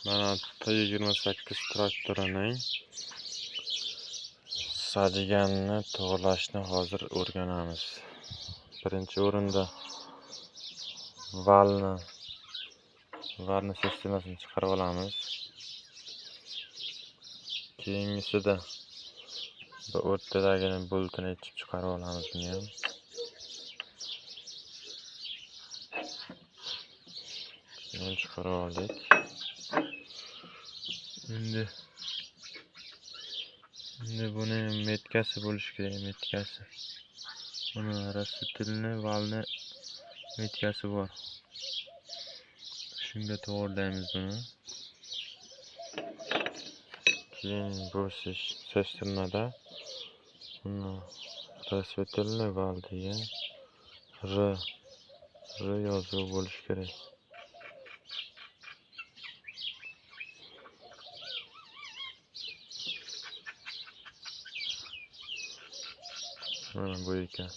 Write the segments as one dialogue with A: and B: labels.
A: Mana T28 traktorining sajiganini to'g'rilashni hozir o'rganamiz. Birinchi o'rinda valni sistemasini chiqarib olamiz. Keyingisida bu o'rtadagini boltini yechib chiqarib olamiz buni ham. Bunu chiqarib oldik. Endi buni metkasi bo'lishi kerak, metkasi. Buni rastetilni valni metkasi bor. Shunga to'g'rilaymiz buni. Keyin bu sesternada buni rastetilni val degan R yozuvi bo'lishi kerak. Mana bu ekan.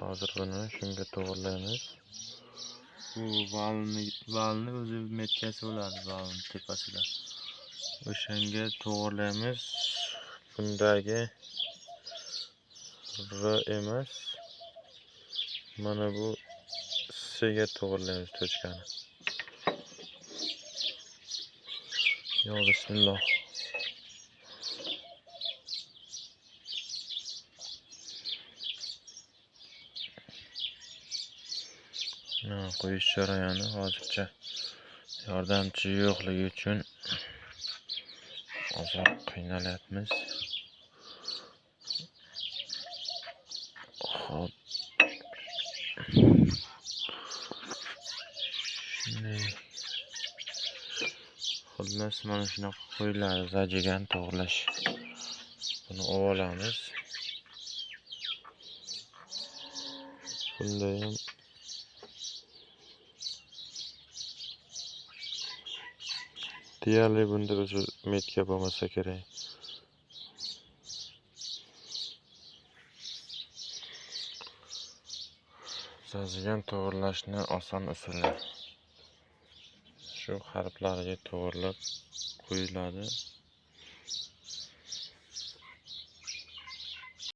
A: Hozir buni shunga to'g'rilaymiz. Bu valni o'zi metkasi bo'ladi, valning tepasida. O'shanga to'g'rilaymiz. Bundagi R emas. Mana bu S ga to'g'rilaymiz tochkani. Yo bismillah. Qo'yish jarayoni hozircha yordamchi yo'qligi uchun ozroq qiynalyapmiz. Xo'p. Xullas mana shunaqa qo'yiladi, zajigan to'g'rilash. Buni olamiz. Bunda ham deyarli bunda o'zi metka bo'lmasa kerak. Zajigan to'g'rilashni oson usuli. Shu harflariga to'g'rilab qo'yiladi.